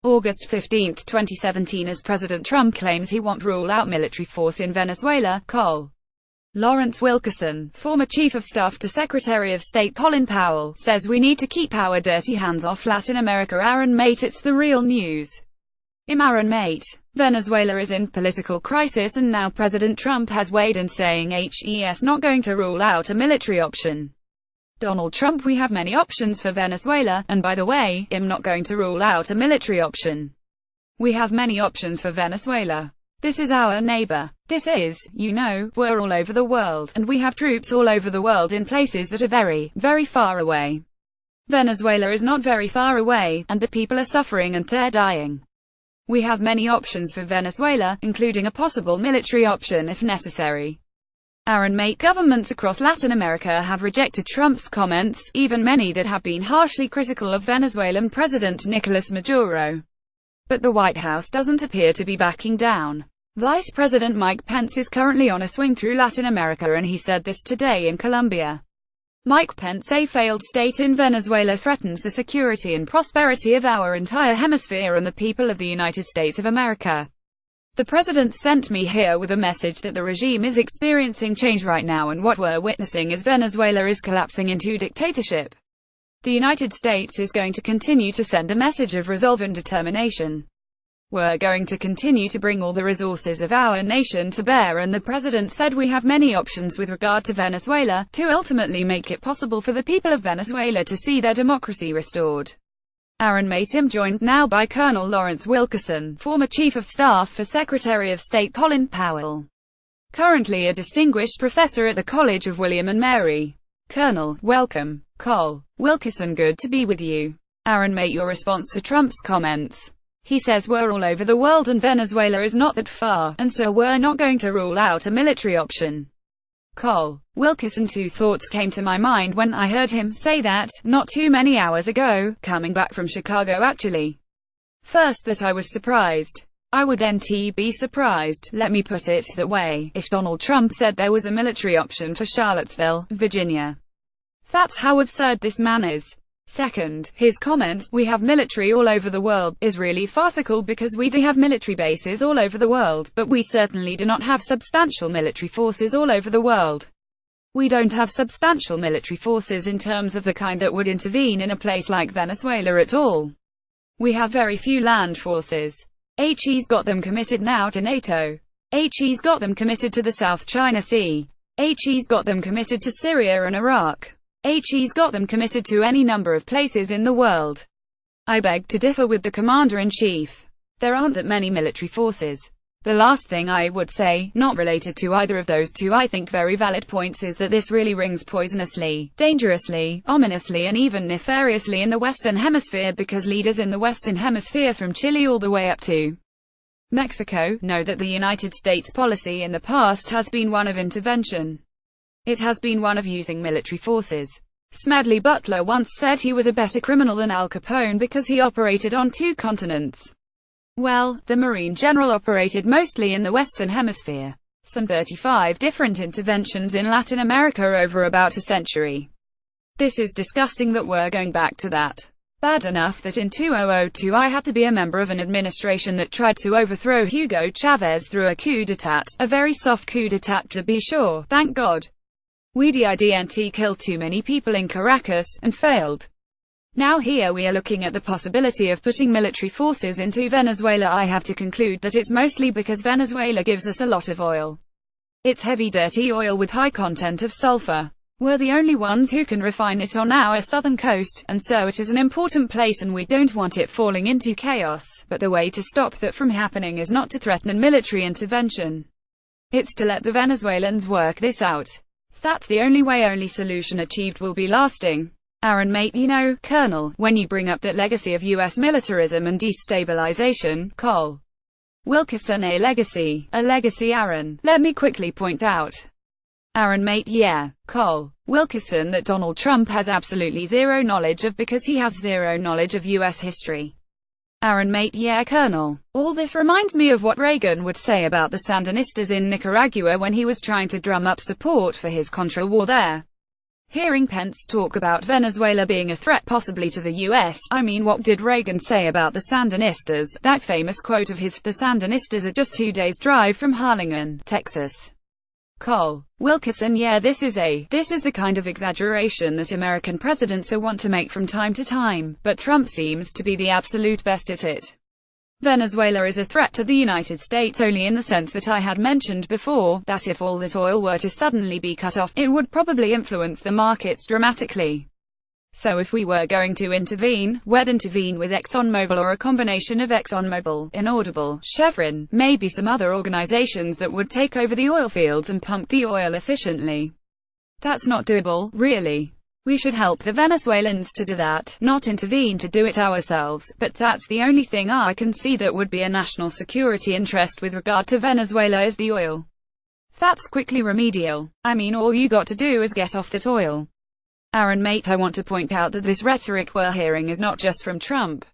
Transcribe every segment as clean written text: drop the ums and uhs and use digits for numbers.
August 15, 2017. As President Trump claims he won't rule out military force in Venezuela, Col. Lawrence Wilkerson, former Chief of Staff to Secretary of State Colin Powell, says we need to keep our dirty hands off Latin America. Aaron Mate, it's the real news. I'm Aaron Mate. Venezuela is in political crisis and now President Trump has weighed in saying he's not going to rule out a military option. Donald Trump: we have many options for Venezuela, and by the way, I'm not going to rule out a military option. We have many options for Venezuela. This is our neighbor. This is, we're all over the world, and we have troops all over the world in places that are very, very far away. Venezuela is not very far away, and the people are suffering and they're dying. We have many options for Venezuela, including a possible military option if necessary. Aaron Mate: governments across Latin America have rejected Trump's comments, even many that have been harshly critical of Venezuelan President Nicolas Maduro. But the White House doesn't appear to be backing down. Vice President Mike Pence is currently on a swing through Latin America, and he said this today in Colombia. Mike Pence: a failed state in Venezuela threatens the security and prosperity of our entire hemisphere and the people of the United States of America. The president sent me here with a message that the regime is experiencing change right now, and what we're witnessing is Venezuela is collapsing into dictatorship. The United States is going to continue to send a message of resolve and determination. We're going to continue to bring all the resources of our nation to bear, and the president said we have many options with regard to Venezuela, to ultimately make it possible for the people of Venezuela to see their democracy restored. Aaron Mate. I'm joined now by Colonel Lawrence Wilkerson, former Chief of Staff for Secretary of State Colin Powell, currently a distinguished professor at the College of William and Mary. Colonel, welcome. Col. Wilkerson: good to be with you. Aaron Mate: your response to Trump's comments. He says we're all over the world and Venezuela is not that far, and so we're not going to rule out a military option. Col. Wilkerson: two thoughts came to my mind when I heard him say that, not too many hours ago, coming back from Chicago actually. First, that I was surprised. I would be surprised, let me put it that way, if Donald Trump said there was a military option for Charlottesville, Virginia. That's how absurd this man is. Second, his comment, we have military all over the world, is really farcical because we do have military bases all over the world, but we certainly do not have substantial military forces all over the world. We don't have substantial military forces in terms of the kind that would intervene in a place like Venezuela at all. We have very few land forces. He's got them committed now to NATO. He's got them committed to the South China Sea. He's got them committed to Syria and Iraq. He's got them committed to any number of places in the world. I beg to differ with the Commander-in-Chief. There aren't that many military forces. The last thing I would say, not related to either of those two I think very valid points, is that this really rings poisonously, dangerously, ominously and even nefariously in the Western Hemisphere, because leaders in the Western Hemisphere from Chile all the way up to Mexico know that the United States policy in the past has been one of intervention. It has been one of using military forces. Smedley Butler once said he was a better criminal than Al Capone because he operated on two continents. Well, the Marine General operated mostly in the Western Hemisphere. Some 35 different interventions in Latin America over about a century. This is disgusting that we're going back to that. Bad enough that in 2002 I had to be a member of an administration that tried to overthrow Hugo Chavez through a coup d'etat, a very soft coup d'etat to be sure, thank God. We didn't kill too many people in Caracas, and failed. Now here we are looking at the possibility of putting military forces into Venezuela. I have to conclude that it's mostly because Venezuela gives us a lot of oil. It's heavy dirty oil with high content of sulfur. We're the only ones who can refine it on our southern coast, and so it is an important place and we don't want it falling into chaos, but the way to stop that from happening is not to threaten a military intervention. It's to let the Venezuelans work this out. That's the only way. Only solution achieved will be lasting. Aaron Mate: Colonel, when you bring up that legacy of U.S. militarism and destabilization, Col. Wilkerson, a legacy, Aaron, let me quickly point out. Aaron Mate: Col. Wilkerson, that Donald Trump has absolutely zero knowledge of because he has zero knowledge of U.S. history. Aaron Mate: Colonel, all this reminds me of what Reagan would say about the Sandinistas in Nicaragua when he was trying to drum up support for his Contra war there. Hearing Pence talk about Venezuela being a threat possibly to the US, I mean, what did Reagan say about the Sandinistas? That famous quote of his, "The Sandinistas are just 2 days' drive from Harlingen, Texas." Col. Wilkerson, yeah, this is the kind of exaggeration that American presidents want to make from time to time, but Trump seems to be the absolute best at it. Venezuela is a threat to the United States only in the sense that I had mentioned before, that if all that oil were to suddenly be cut off, it would probably influence the markets dramatically. So if we were going to intervene, we'd intervene with ExxonMobil or a combination of ExxonMobil, Inaudible, Chevron, maybe some other organizations that would take over the oil fields and pump the oil efficiently. That's not doable, really. We should help the Venezuelans to do that, not intervene to do it ourselves, but that's the only thing I can see that would be a national security interest with regard to Venezuela is the oil. That's quickly remedial. I mean, all you got to do is get off that oil. Aaron mate, I want to point out that this rhetoric we're hearing is not just from Trump.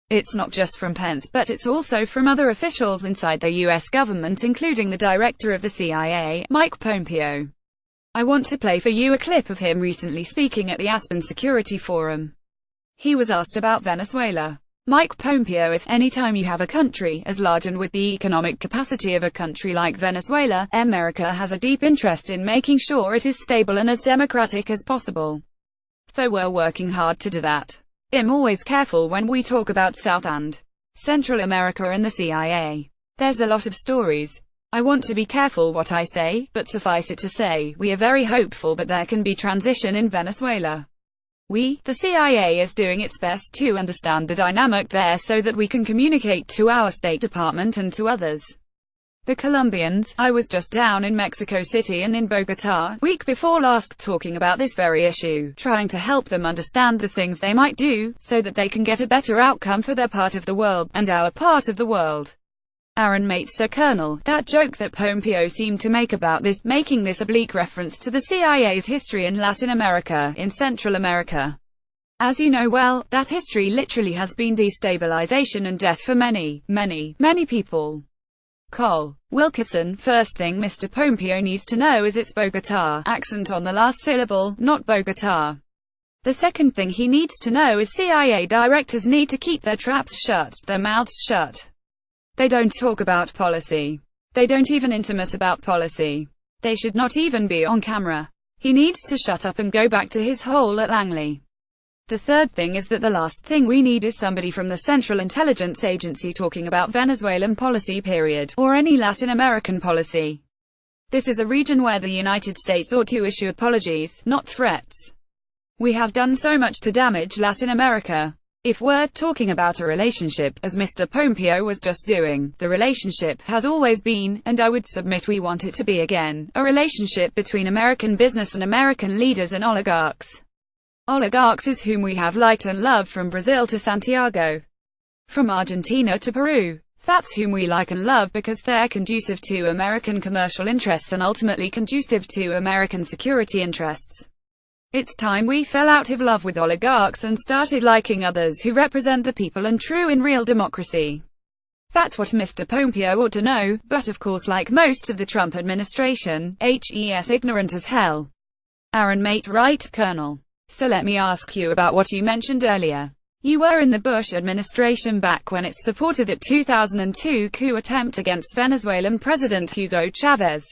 It's not just from Pence, but it's also from other officials inside the US government, including the director of the CIA, Mike Pompeo. I want to play for you a clip of him recently speaking at the Aspen Security Forum. He was asked about Venezuela. Mike Pompeo, if any time you have a country as large and with the economic capacity of a country like Venezuela, America has a deep interest in making sure it is stable and as democratic as possible. So we're working hard to do that. I'm always careful when we talk about South and Central America and the CIA. There's a lot of stories. I want to be careful what I say, but suffice it to say, we are very hopeful that there can be transition in Venezuela. The CIA is doing its best to understand the dynamic there so that we can communicate to our State Department and to others. The Colombians, I was just down in Mexico City and in Bogotá, week before last, talking about this very issue, trying to help them understand the things they might do, so that they can get a better outcome for their part of the world, and our part of the world. Aaron mate, Sir Colonel, that joke that Pompeo seemed to make about this, making this oblique reference to the CIA's history in Latin America, in Central America. As you know well, that history literally has been destabilization and death for many, many, many people. Col. Wilkerson, first thing Mr. Pompeo needs to know is it's Bogotá, accent on the last syllable, not Bogotá. The second thing he needs to know is CIA directors need to keep their traps shut, their mouths shut. They don't talk about policy. They don't even intimate about policy. They should not even be on camera. He needs to shut up and go back to his hole at Langley. The third thing is that the last thing we need is somebody from the Central Intelligence Agency talking about Venezuelan policy period, or any Latin American policy. This is a region where the United States ought to issue apologies, not threats. We have done so much to damage Latin America. If we're talking about a relationship, as Mr. Pompeo was just doing, the relationship has always been, and I would submit we want it to be again, a relationship between American business and American leaders and oligarchs. Oligarchs is whom we have liked and loved from Brazil to Santiago. From Argentina to Peru. That's whom we like and love because they're conducive to American commercial interests and ultimately conducive to American security interests. It's time we fell out of love with oligarchs and started liking others who represent the people and true in real democracy. That's what Mr. Pompeo ought to know, but of course, like most of the Trump administration, he's ignorant as hell. Aaron mate, right, Colonel? So let me ask you about what you mentioned earlier. You were in the Bush administration back when it supported that 2002 coup attempt against Venezuelan President Hugo Chavez.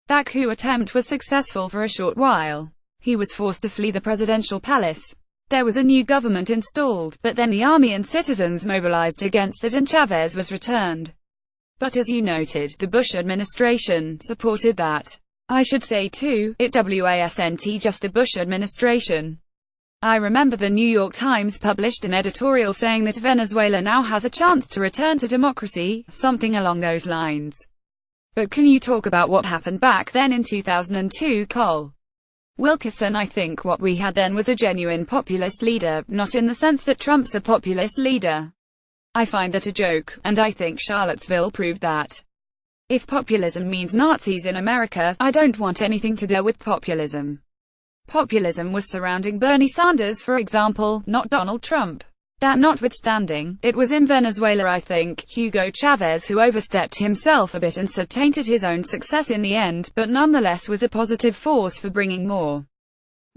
That coup attempt was successful for a short while. He was forced to flee the presidential palace. There was a new government installed, but then the army and citizens mobilized against it and Chavez was returned. But as you noted, the Bush administration supported that. I should say too, it wasn't just the Bush administration. I remember the New York Times published an editorial saying that Venezuela now has a chance to return to democracy, something along those lines. But can you talk about what happened back then in 2002, Col. Wilkerson? I think what we had then was a genuine populist leader, not in the sense that Trump's a populist leader. I find that a joke, and I think Charlottesville proved that. If populism means Nazis in America, I don't want anything to do with populism. Populism was surrounding Bernie Sanders, for example, not Donald Trump. That notwithstanding, it was in Venezuela, I think, Hugo Chavez who overstepped himself a bit and so tainted his own success in the end, but nonetheless was a positive force for bringing more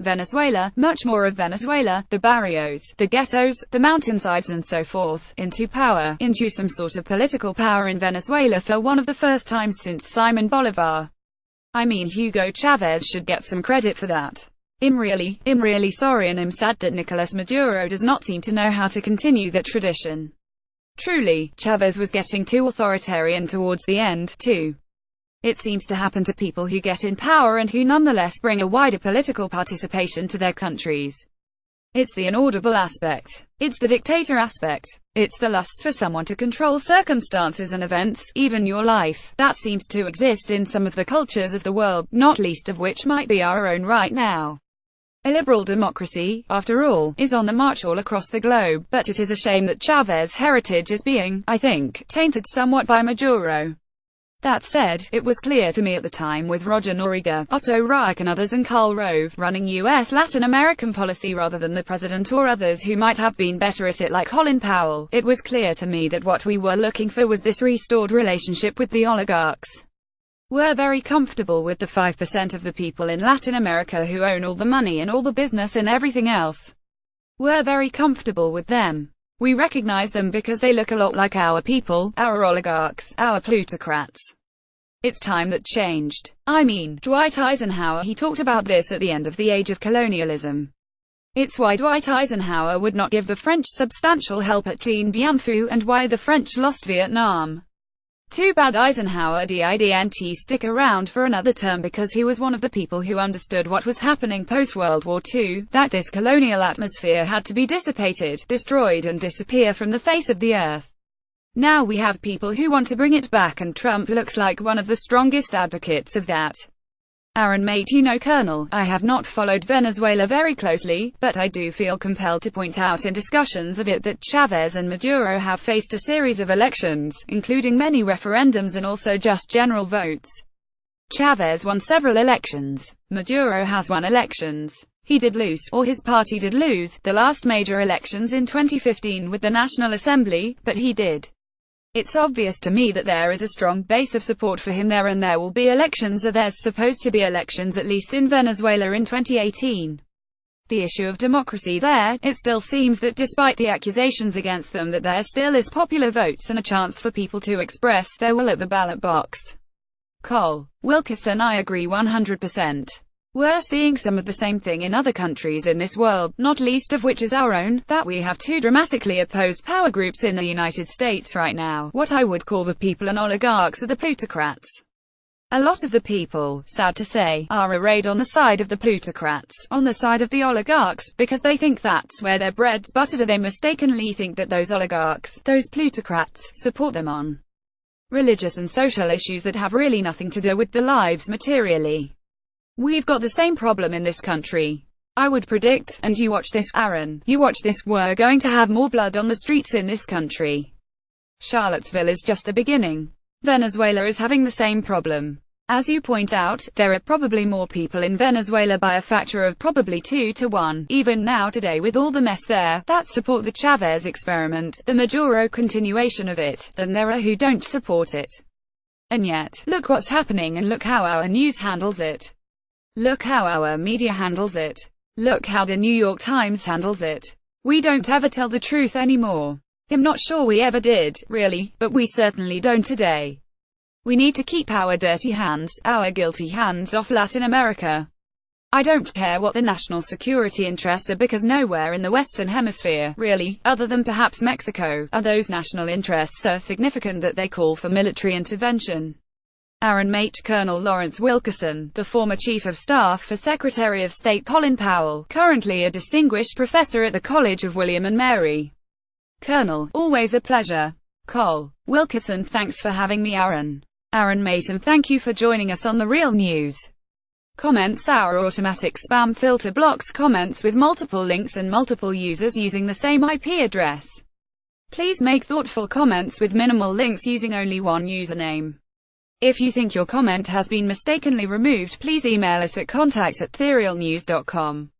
Venezuela, much more of Venezuela, the barrios, the ghettos, the mountainsides and so forth, into power, into some sort of political power in Venezuela for one of the first times since Simon Bolivar. I mean, Hugo Chavez should get some credit for that. I'm really sorry, and I'm sad that Nicolas Maduro does not seem to know how to continue that tradition. Truly, Chavez was getting too authoritarian towards the end, too. It seems to happen to people who get in power and who nonetheless bring a wider political participation to their countries. It's the inaudible aspect. It's the dictator aspect. It's the lust for someone to control circumstances and events, even your life, that seems to exist in some of the cultures of the world, not least of which might be our own right now. A liberal democracy, after all, is on the march all across the globe, but it is a shame that Chavez's heritage is being, I think, tainted somewhat by Maduro. That said, it was clear to me at the time, with Roger Noriega, Otto Reich and others, and Karl Rove, running U.S. Latin American policy rather than the president or others who might have been better at it like Colin Powell, it was clear to me that what we were looking for was this restored relationship with the oligarchs. We're very comfortable with the 5% of the people in Latin America who own all the money and all the business and everything else. We're very comfortable with them. We recognize them because they look a lot like our people, our oligarchs, our plutocrats. It's time that changed. I mean, Dwight Eisenhower, he talked about this at the end of the age of colonialism. It's why Dwight Eisenhower would not give the French substantial help at Dien Bien Phu, and why the French lost Vietnam. Too bad Eisenhower didn't stick around for another term, because he was one of the people who understood what was happening post-World War II, that this colonial atmosphere had to be dissipated, destroyed and disappear from the face of the earth. Now we have people who want to bring it back, and Trump looks like one of the strongest advocates of that. Aaron mate, you know, Colonel, I have not followed Venezuela very closely, but I do feel compelled to point out in discussions of it that Chavez and Maduro have faced a series of elections, including many referendums and also just general votes. Chavez won several elections. Maduro has won elections. He did lose, or his party did lose, the last major elections in 2015 with the National Assembly, but he did. It's obvious to me that there is a strong base of support for him there, and there will be elections, or there's supposed to be elections at least in Venezuela in 2018. The issue of democracy there, it still seems that despite the accusations against them, that there still is popular votes and a chance for people to express their will at the ballot box. Col. Wilkerson, I agree 100%. We're seeing some of the same thing in other countries in this world, not least of which is our own, that we have two dramatically opposed power groups in the United States right now. What I would call the people and oligarchs are the plutocrats. A lot of the people, sad to say, are arrayed on the side of the plutocrats, on the side of the oligarchs, because they think that's where their bread's buttered, or they mistakenly think that those oligarchs, those plutocrats, support them on religious and social issues that have really nothing to do with their lives materially. We've got the same problem in this country. I would predict, and you watch this, Aaron, you watch this, we're going to have more blood on the streets in this country. Charlottesville is just the beginning. Venezuela is having the same problem. As you point out, there are probably more people in Venezuela by a factor of probably 2 to 1, even now today with all the mess there, that support the Chavez experiment, the Maduro continuation of it, than there are who don't support it. And yet, look what's happening, and look how our news handles it. Look how our media handles it. Look how the New York Times handles it. We don't ever tell the truth anymore. I'm not sure we ever did, really, but we certainly don't today. We need to keep our dirty hands, our guilty hands off Latin America. I don't care what the national security interests are, because nowhere in the Western Hemisphere, really, other than perhaps Mexico, are those national interests so significant that they call for military intervention. Aaron mate, Colonel Lawrence Wilkerson, the former Chief of Staff for Secretary of State Colin Powell, currently a distinguished professor at the College of William and Mary. Colonel, always a pleasure. Col. Wilkerson, thanks for having me, Aaron. Aaron mate, and thank you for joining us on The Real News. Comments. Our automatic spam filter blocks comments with multiple links and multiple users using the same IP address. Please make thoughtful comments with minimal links using only one username. If you think your comment has been mistakenly removed, please email us at contact@therealnews.com.